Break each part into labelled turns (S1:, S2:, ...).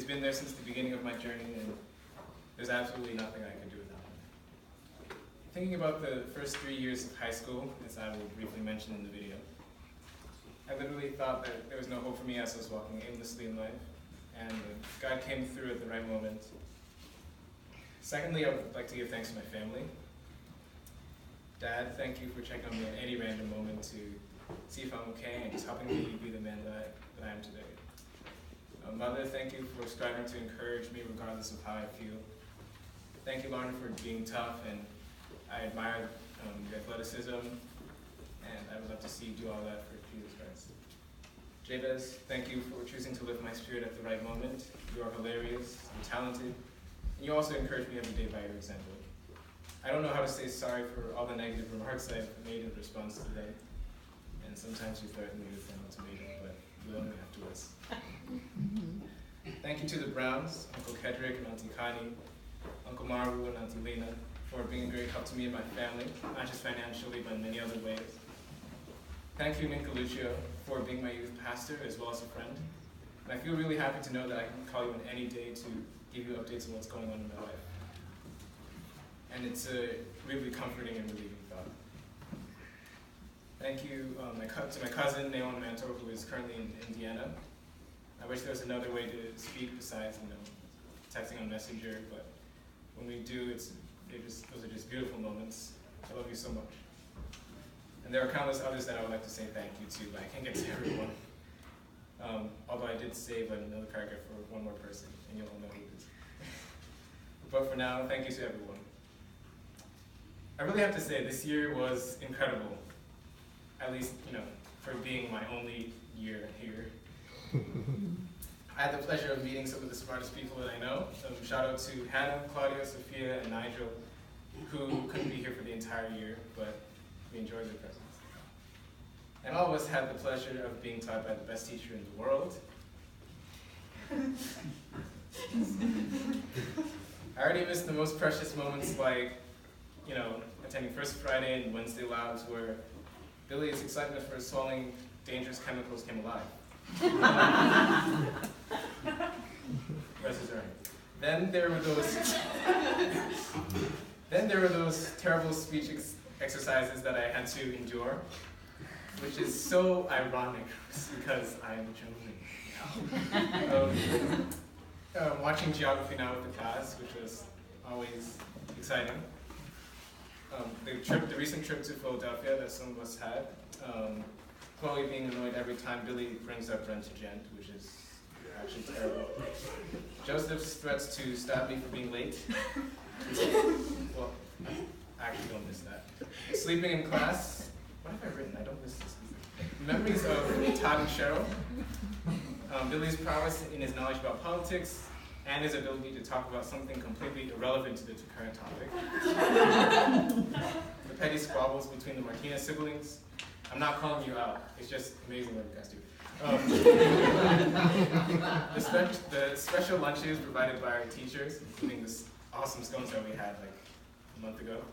S1: been there since the beginning of my journey, and there's absolutely nothing I could do without him. Thinking about the first 3 years of high school, as I will briefly mention in the video, I literally thought that there was no hope for me as I was walking aimlessly in life, and God came through at the right moment. Secondly, I would like to give thanks to my family. Dad, thank you for checking on me at any random moment to see if I'm okay and just helping me be the man that I am today. Mother, thank you for striving to encourage me regardless of how I feel. Thank you, Lauren, for being tough, and I admire your athleticism, and I would love to see you do all that for Jesus Christ. Jabez, thank you for choosing to lift my spirit at the right moment. You are hilarious, you're talented, and you also encourage me every day by your example. I don't know how to say sorry for all the negative remarks I've made in response today, and sometimes you threaten me with an ultimatum, but you only have to us. Thank you to the Browns, Uncle Kedrick and Auntie Connie, Uncle Maru and Auntie Lena, for being a great help to me and my family, not just financially, but in many other ways. Thank you, Nick Galuccio, for being my youth pastor as well as a friend. And I feel really happy to know that I can call you on any day to give you updates on what's going on in my life. And it's a really comforting and relieving thought. Thank you to my cousin, Naon Mantor, who is currently in Indiana. I wish there was another way to speak besides, texting on Messenger, but when we do, those are just beautiful moments. I love you so much. And there are countless others that I would like to say thank you to, but I can't get to everyone. Although I did save another paragraph for one more person, and you'll all know who it is. But for now, thank you to everyone. I really have to say, this year was incredible. At least, for being my only year here. I had the pleasure of meeting some of the smartest people that I know. Shout out to Hannah, Claudia, Sophia, and Nigel, who couldn't be here for the entire year, but we enjoyed their presence. And all of us had the pleasure of being taught by the best teacher in the world. I already missed the most precious moments like, attending First Friday and Wednesday labs where Billy's excitement for swallowing dangerous chemicals came alive. Rest is earned. Then there were those terrible speech exercises that I had to endure, which is so ironic because I'm German. Watching geography now with the class, which was always exciting. The recent trip to Philadelphia that some of us had. Chloe being annoyed every time Billy brings up Brent to Gent, which is actually terrible. Joseph's threats to stab me for being late. Well, I actually don't miss that. Sleeping in class. What have I written? I don't miss this. Memories of Todd and Cheryl. Billy's prowess in his knowledge about politics and his ability to talk about something completely irrelevant to the current topic. The petty squabbles between the Martinez siblings. I'm not calling you out. It's just amazing what you guys do. The special lunches provided by our teachers, including this awesome scones that we had like a month ago,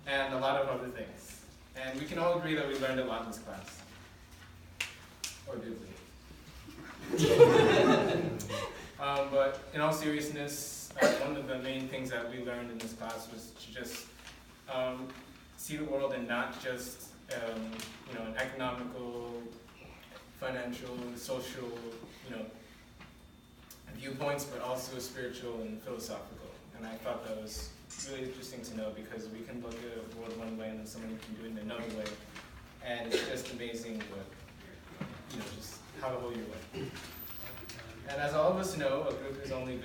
S1: and a lot of other things. And we can all agree that we learned a lot in this class. Or did we? But in all seriousness, one of the main things that we learned in this class was to just see the world and not just an economical, financial, social, viewpoints, but also spiritual and philosophical. And I thought that was really interesting to know because we can look at the world one way and then someone can do it in another way. And it's just amazing what, just how the whole year went. And as all of us know, a group is only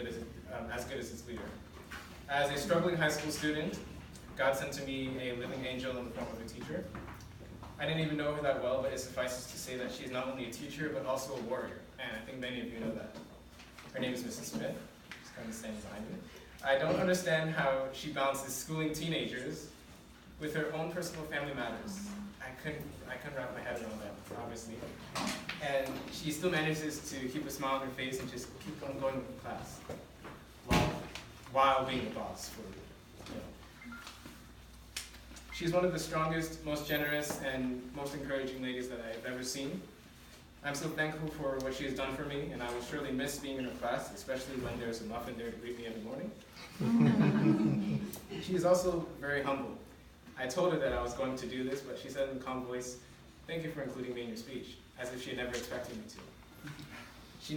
S1: as good as its leader. As a struggling high school student, God sent to me a living angel in the form of a teacher. I didn't even know her that well, but it suffices to say that she's not only a teacher, but also a warrior. And I think many of you know that. Her name is Mrs. Smith. She's kind of standing behind me. I don't understand how she balances schooling teenagers with her own personal family matters. I couldn't wrap my head around that, obviously. And she still manages to keep a smile on her face and just keep on going with the class while being the boss for. She's one of the strongest, most generous, and most encouraging ladies that I've ever seen. I'm so thankful for what she has done for me, and I will surely miss being in her class, especially when there's a muffin there to greet me every morning. She is also very humble. I told her that I was going to do this, but she said in a calm voice, "Thank you for including me in your speech," as if she had never expected me to. She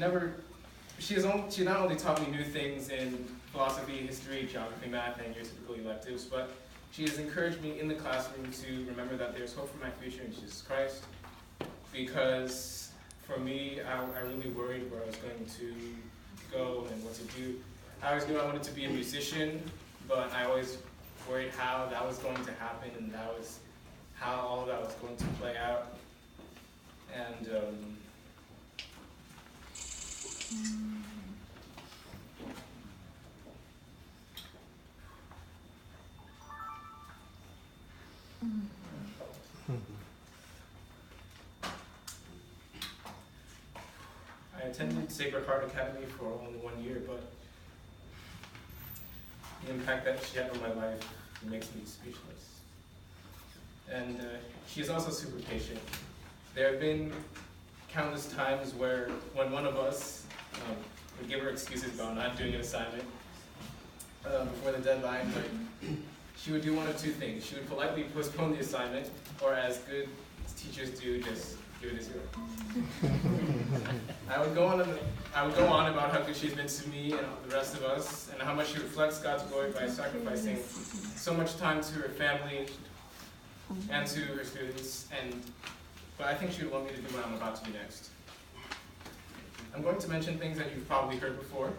S1: not only taught me new things in philosophy, history, geography, math, and your typical electives, but she has encouraged me in the classroom to remember that there's hope for my future in Jesus Christ, because for me, I really worried where I was going to go and what to do. I always knew I wanted to be a musician, but I always worried how that was going to happen, and that was how all of that was going to play out. And I attended Sacred Heart Academy for only 1 year, but the impact that she had on my life makes me speechless. And she is also super patient. There have been countless times when one of us would give her excuses about not doing an assignment before the deadline, but she would do one of two things. She would politely postpone the assignment, or as good teachers do, just give it a 0. I would go on about how good she's been to me and the rest of us, and how much she reflects God's glory by sacrificing so much time to her family and to her students. But I think she would want me to do what I'm about to do next. I'm going to mention things that you've probably heard before.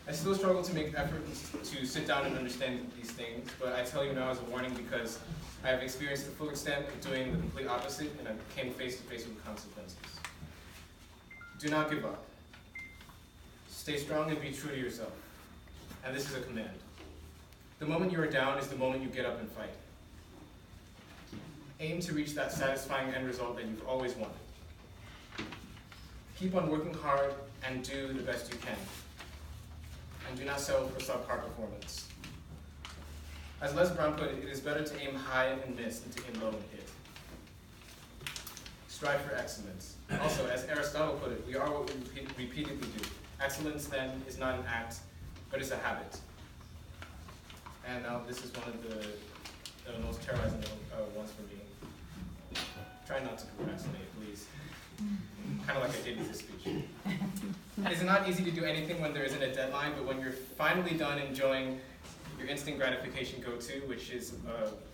S1: I still struggle to make efforts to sit down and understand these things, but I tell you now as a warning because I have experienced the full extent of doing the complete opposite, and I came face to face with consequences. Do not give up. Stay strong and be true to yourself. And this is a command. The moment you are down is the moment you get up and fight. Aim to reach that satisfying end result that you've always wanted. Keep on working hard and do the best you can. And do not settle for subpar performance. As Les Brown put it, it is better to aim high and miss than to aim low and hit. Strive for excellence. Also, as Aristotle put it, we are what we repeatedly do. Excellence, then, is not an act, but is a habit. And now this is one of the most terrorizing ones for me. Try not to procrastinate, please. Kind of like I did with this speech. It is not easy to do anything when there isn't a deadline, but when you're finally done enjoying your instant gratification go-to, which is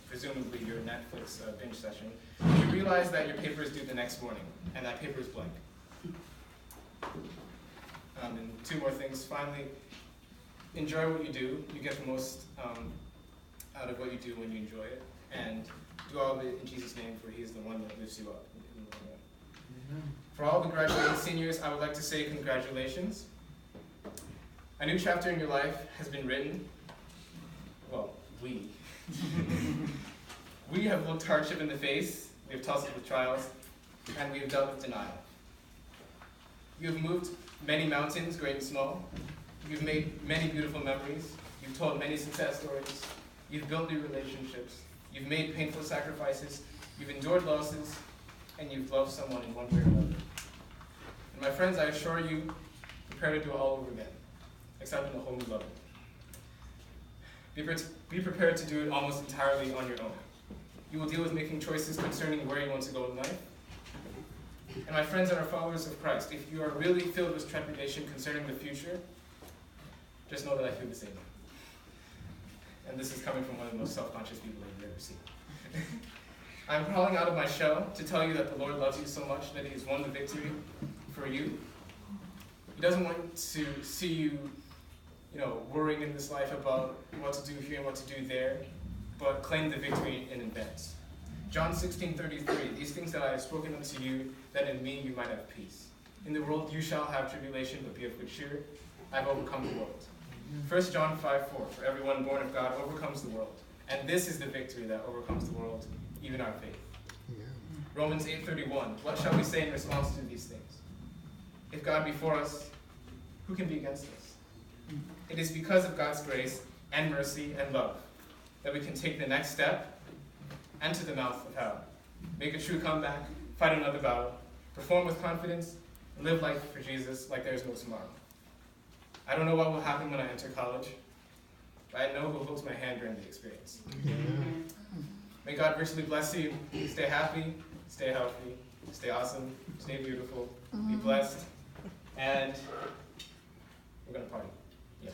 S1: presumably your Netflix binge session, you realize that your paper is due the next morning, and that paper is blank. And 2 more things. Finally, enjoy what you do. You get the most out of what you do when you enjoy it. And do all of it in Jesus' name, for He is the one that lifts you up in the long run. For all the graduating seniors, I would like to say congratulations. A new chapter in your life has been written. Well, we. We have looked hardship in the face, we have tussled with trials, and we have dealt with denial. You have moved many mountains, great and small. You've made many beautiful memories. You've told many success stories. You've built new relationships. You've made painful sacrifices. You've endured losses. And you've loved someone in one way or another. And my friends, I assure you, prepare to do it all over again, except in a whole new level. Be prepared to do it almost entirely on your own. You will deal with making choices concerning where you want to go in life. And my friends that are followers of Christ, if you are really filled with trepidation concerning the future, just know that I feel the same. And this is coming from one of the most self-conscious people I've ever seen. I'm crawling out of my shell to tell you that the Lord loves you so much that He has won the victory for you. He doesn't want to see you, worrying in this life about what to do here and what to do there, but claim the victory in advance. John 16:33, these things that I have spoken unto you, that in me you might have peace. In the world you shall have tribulation, but be of good cheer. I have overcome the world. 1 John 5:4, for everyone born of God overcomes the world. And this is the victory that overcomes the world, even our faith. Yeah. Romans 8:31, what shall we say in response to these things? If God be for us, who can be against us? It is because of God's grace and mercy and love that we can take the next step, enter the mouth of hell, make a true comeback, fight another battle, perform with confidence, and live life for Jesus like there is no tomorrow. I don't know what will happen when I enter college, but I know who holds my hand during the experience. May God richly bless you. Stay happy, stay healthy, stay awesome, stay beautiful, be blessed, and we're gonna party. Yeah.